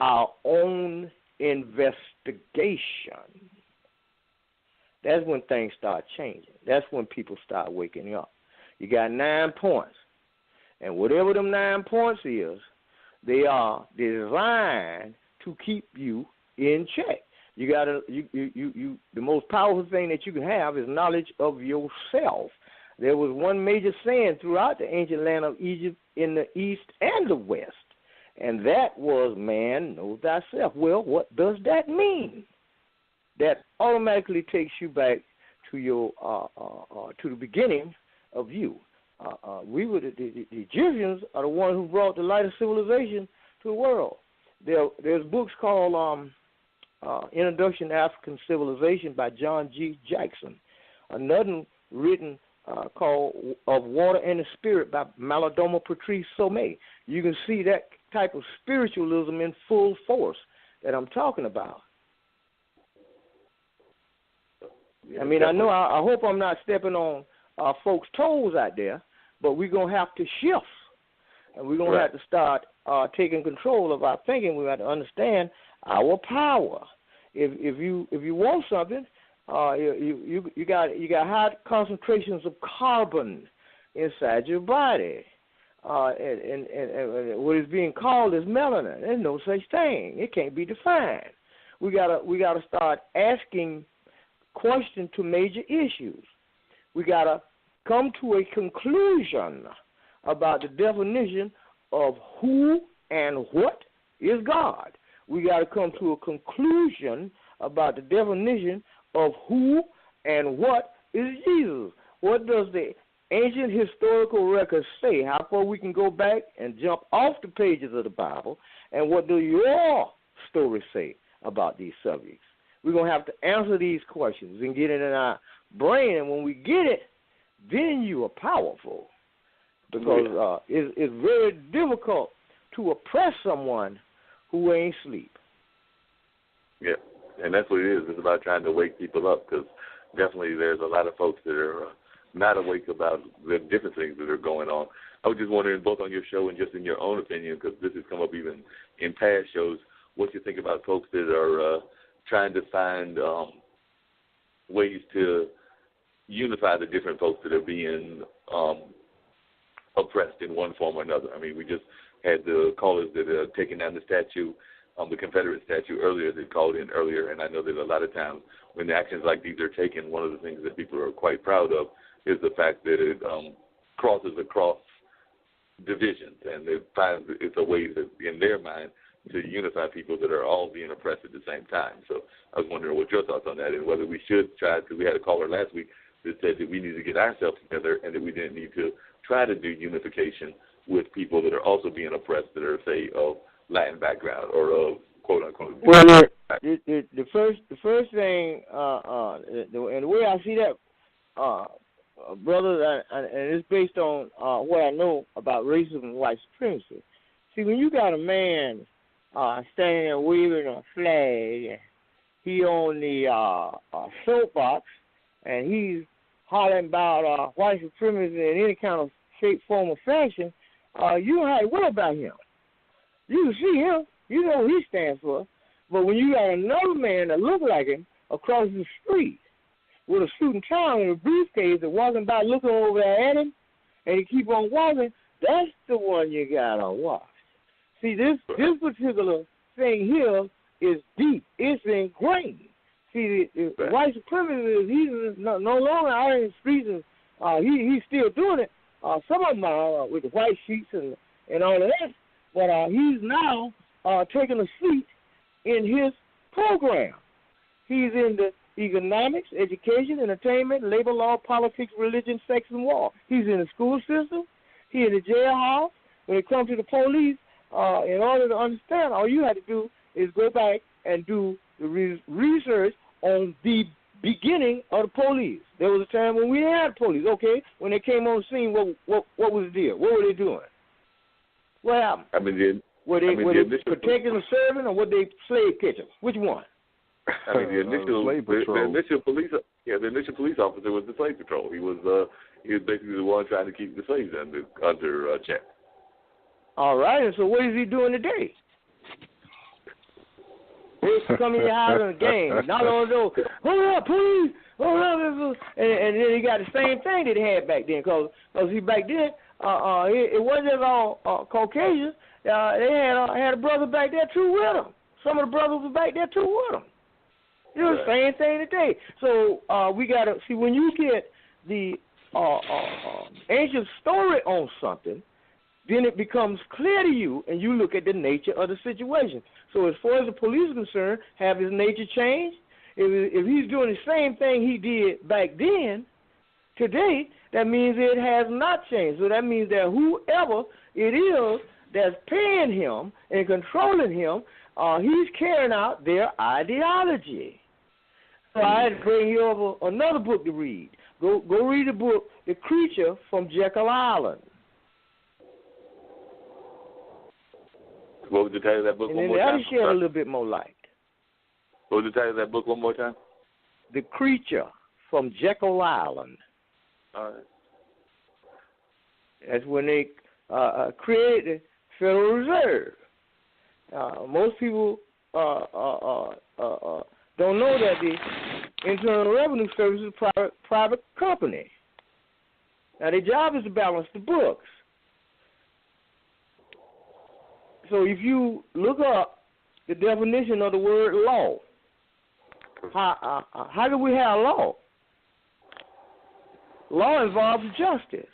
our own investigation. That's when things start changing. That's when people start waking up. You got 9 points. And whatever them 9 points is, they are designed to keep you in check. You gotta the most powerful thing that you can have is knowledge of yourself. There was one major saying throughout the ancient land of Egypt in the east and the west, and that was, man, know thyself. Well, what does that mean? That automatically takes you back to your to the beginning of you. We were the Egyptians are the ones who brought the light of civilization to the world. There's books called Introduction to African Civilization by John G. Jackson. Another written called Of Water and the Spirit by Malidoma Patrice Somé. You can see that type of spiritualism in full force that I'm talking about. Yeah, I mean, I hope I'm not stepping on folks' toes out there, but we're going to have to shift, and we're going to have to start taking control of our thinking. We have to understand our power. If you want something, you got high concentrations of carbon inside your body, and what is being called is melanin. There's no such thing. It can't be defined. We gotta start asking questions to major issues. We gotta come to a conclusion about the definition of who and what is God. We got to come to a conclusion about the definition of who and what is Jesus. What does the ancient historical records say? How far we can go back and jump off the pages of the Bible, and what do your stories say about these subjects? We're going to have to answer these questions and get it in our brain, and when we get it, then you are powerful, because it's very difficult to oppress someone who ain't asleep. Yeah, and that's what it is. It's about trying to wake people up, because definitely there's a lot of folks that are not awake about the different things that are going on. I was just wondering, both on your show and just in your own opinion, because this has come up even in past shows, what you think about folks that are trying to find ways to unify the different folks that are being oppressed in one form or another. I mean, we just had the callers that are taking down the statue, the Confederate statue earlier, that called in earlier, and I know that a lot of times when actions like these are taken, one of the things that people are quite proud of is the fact that it crosses across divisions, and they find it's a way that, in their mind, to unify people that are all being oppressed at the same time. So I was wondering what your thoughts on that, and whether we should try, because we had a caller last week that said that we need to get ourselves together and that we didn't need to try to do unification with people that are also being oppressed that are, say, of Latin background or of quote-unquote. Well, the first thing, and the way I see that, brother, and it's based on what I know about racism and white supremacy. See, when you got a man standing there waving a flag, he on the soapbox, and he's hollering about white supremacy in any kind of shape, form, or fashion, you don't have to worry about him. You can see him. You know what he stands for. But when you got another man that look like him across the street with a suit and tie and a briefcase and walking by looking over there at him, and he keep on walking, that's the one you got to watch. See, this particular thing here is deep. It's ingrained. See, the white supremacist, he's no longer out in the streets, and he's still doing it. Some of them are with the white sheets and all of that, but he's now taking a seat in his program. He's in the economics, education, entertainment, labor law, politics, religion, sex, and war. He's in the school system. He's in the jailhouse. When it comes to the police, in order to understand, all you have to do is go back and do the research on the beginning of the police. There was a time when we had police. Okay, when they came on the scene, what was the deal? What were they doing? What happened? Were they protecting the servant, or were they slave catchers? Which one? I mean, the initial police officer was the slave patrol. He was basically the one trying to keep the slaves under check. All right, and so what is he doing today? They come in your house in a gang, knock on the door, hold up, please, hold up, and then he got the same thing that he had back then, cause he back then, it wasn't just all Caucasians. They had a brother back there too with them. Some of the brothers was back there too with them. You know, the same thing today. So we gotta see, when you get the ancient story on something, then it becomes clear to you, and you look at the nature of the situation. So as far as the police is concerned, have his nature changed? If he's doing the same thing he did back then, today, that means it has not changed. So that means that whoever it is that's paying him and controlling him, he's carrying out their ideology. So I had to bring you over another book to read. Go read the book, The Creature from Jekyll Island. What was the title of that book and one more time? And that'll shed a little bit more light. What was the title of that book one more time? The Creature from Jekyll Island. All right. That's when they created the Federal Reserve. Most people don't know that the Internal Revenue Service is a private company. Now, their job is to balance the books. So if you look up the definition of the word law, how do we have law? Law involves justice.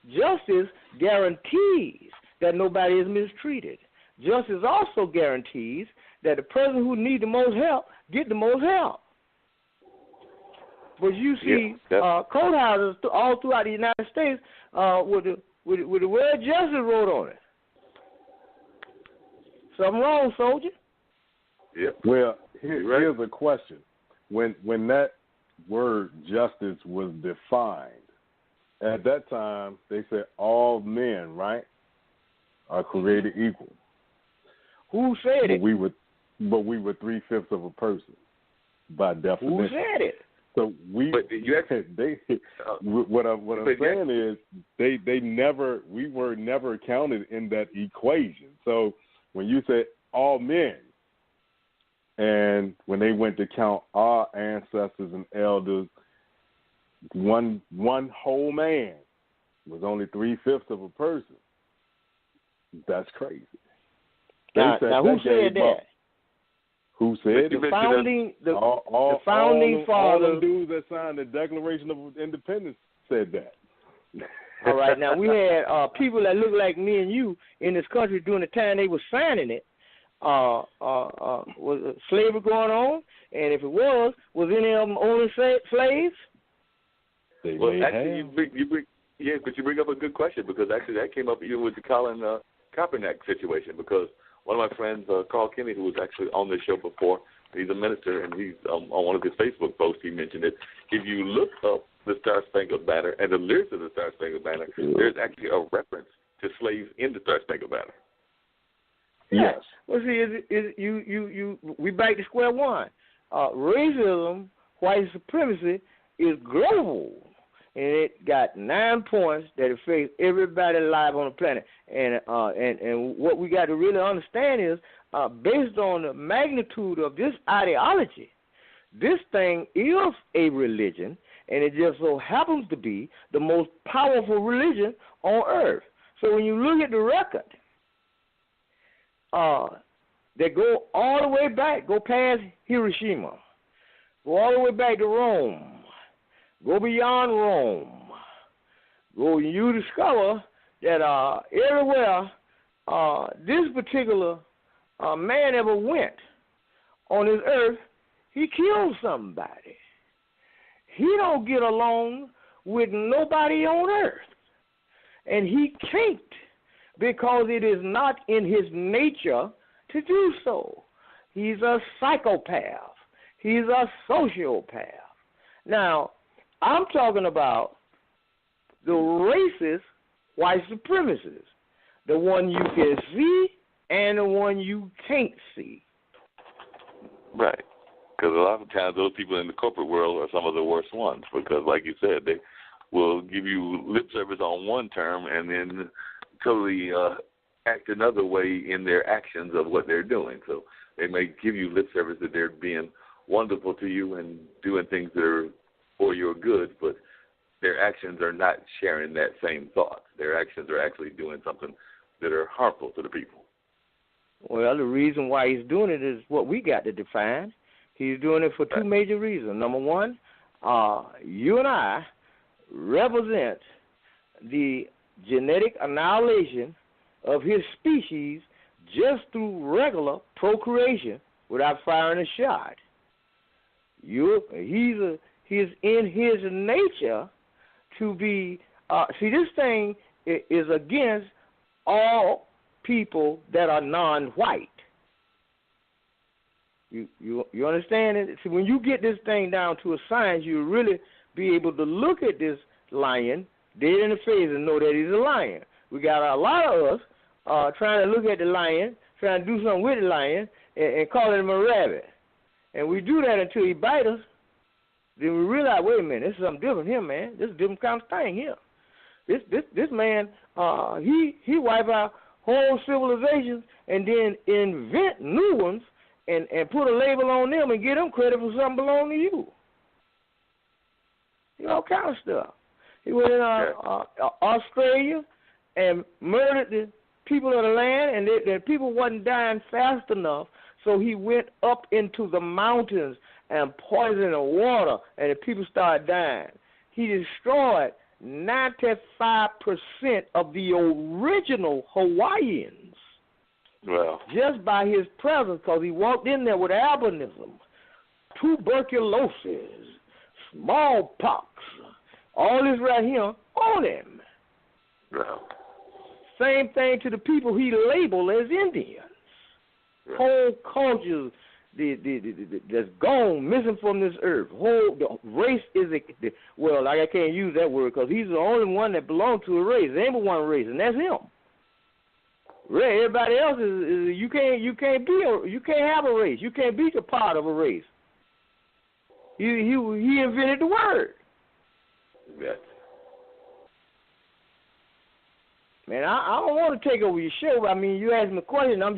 Justice guarantees that nobody is mistreated. Justice also guarantees that the person who needs the most help get the most help. But you see courthouses all throughout the United States with the word justice wrote on it. Something wrong, soldier? Yep. Well, here's a question. When that word justice was defined, at that time they said all men, right, are created equal. Who said it? But we were 3/5 of a person by definition. Who said it? So what I'm saying is we were never counted in that equation. So when you said all men, and when they went to count our ancestors and elders, one whole man was only 3/5 of a person. That's crazy. Now who said that? Who said the founding fathers? All the dudes that signed the Declaration of Independence said that. All right. Now we had people that look like me and you in this country during the time they were signing it. Was slavery going on? And if it was any of them owning slaves? Well, actually, but you bring up a good question, because actually that came up even with the Colin Kaepernick situation, because one of my friends, Carl Kinney, who was actually on this show before, he's a minister, and he's on one of his Facebook posts, he mentioned it. If you look up the Star Spangled Banner and the lyrics of the Star Spangled Banner, there's actually a reference to slaves in the Star Spangled Banner. Yes. Well, see, we back to square one. Racism, white supremacy is global, and it got 9 points that affect everybody alive on the planet. And what we got to really understand is, based on the magnitude of this ideology, this thing is a religion, and it just so happens to be the most powerful religion on earth. So when you look at the record, they go all the way back, go past Hiroshima, go all the way back to Rome, go beyond Rome. You discover that everywhere this particular man ever went on this earth, he killed somebody. He don't get along with nobody on earth. And he can't, because it is not in his nature to do so. He's a psychopath. He's a sociopath. Now, I'm talking about the racist white supremacists, the one you can see and the one you can't see. Right. Because a lot of times those people in the corporate world are some of the worst ones, because, like you said, they will give you lip service on one term and then totally act another way in their actions of what they're doing. So they may give you lip service that they're being wonderful to you and doing things that are for your good, but their actions are not sharing that same thought. Their actions are actually doing something that are harmful to the people. Well, the reason why he's doing it is what we got to define. He's doing it for two major reasons. Number one, you and I represent the genetic annihilation of his species just through regular procreation without firing a shot. He's in his nature to be. See, this thing is against all people that are non-white. You understand it? See, when you get this thing down to a science, you really be able to look at this lion dead in the face and know that he's a lion. We got a lot of us trying to look at the lion, trying to do something with the lion, and calling him a rabbit. And we do that until he bites us. Then we realize, wait a minute, this is something different here, man. This is a different kind of thing here. This man, he wipe out whole civilizations and then invent new ones and put a label on them and get them credit for something belonging to you. All kind of stuff. He went in Australia and murdered the people of the land, and the people wasn't dying fast enough, so he went up into the mountains and poisoned the water, and the people started dying. He destroyed 95% of the original Hawaiians. Well, just by his presence, because he walked in there with albinism, tuberculosis, smallpox, all this right here on him. Well, same thing to the people he labeled as Indians. Right. Whole cultures that's gone, missing from this earth. The race is well, I can't use that word because he's the only one that belongs to a race. There ain't but one race, and that's him. Everybody else is you can't have a race. You can't be a part of a race. He invented the word. Yes. Man, I don't want to take over your show. I mean, you asked me a question. I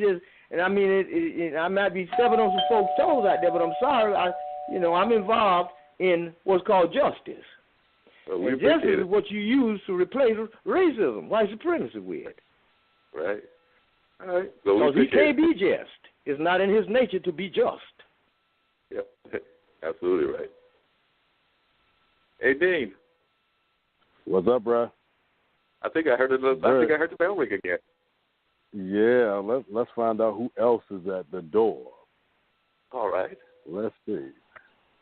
might be stepping on some folks' toes out there, but I'm sorry. I'm involved in what's called justice. Well, and justice is what you use to replace racism, white supremacy with. Right. All right. So because he can't be just. It's not in his nature to be just. Yep. Absolutely right. Hey, Dean. What's up, bro? I think I heard the bell ring again. Yeah, let's find out who else is at the door. All right. Let's see.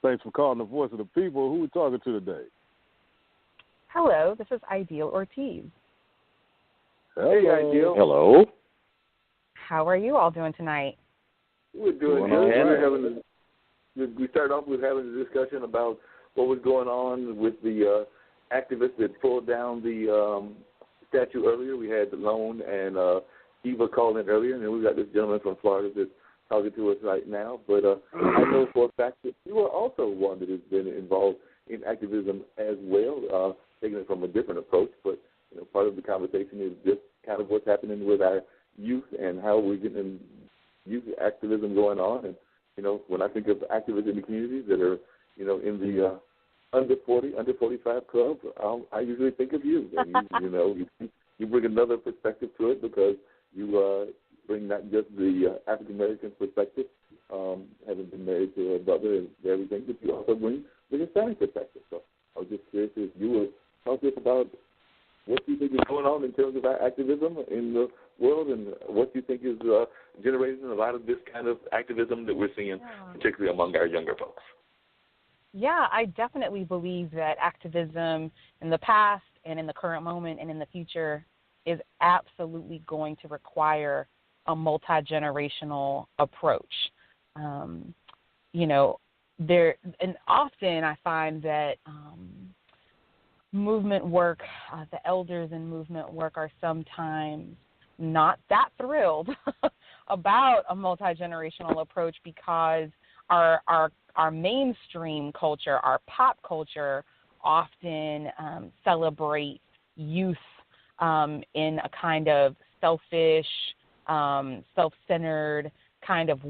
Thanks for calling the Voice of the People. Who are we talking to today? Hello, this is Ideal Ortiz. Hey, Ideal. Hello. How are you all doing tonight? We're doing good. We started off with having a discussion about what was going on with the activists that pulled down the statue earlier. We had Lone and Eva called in earlier, and then we got this gentleman from Florida that's talking to us right now. But I know for a fact that you are also one that has been involved in activism as well, taking it from a different approach. But part of the conversation is just kind of what's happening with our youth and how we're getting youth activism going on. And when I think of activists in the communities that are in the under 40, under 45 club, I usually think of you. And you bring another perspective to it because you bring not just the African American perspective, having been married to a brother and everything, but you also bring the Hispanic perspective. So I was just curious if you would talk to us about what you think is going on in terms of our activism in the world and what you think is generating a lot of this kind of activism that we're seeing, particularly among our younger folks. Yeah, I definitely believe that activism in the past and in the current moment and in the future is absolutely going to require a multi-generational approach. And often I find that movement work, the elders in movement work are sometimes not that thrilled about a multi-generational approach because our mainstream culture, our pop culture, often celebrates youth in a kind of selfish, self-centered kind of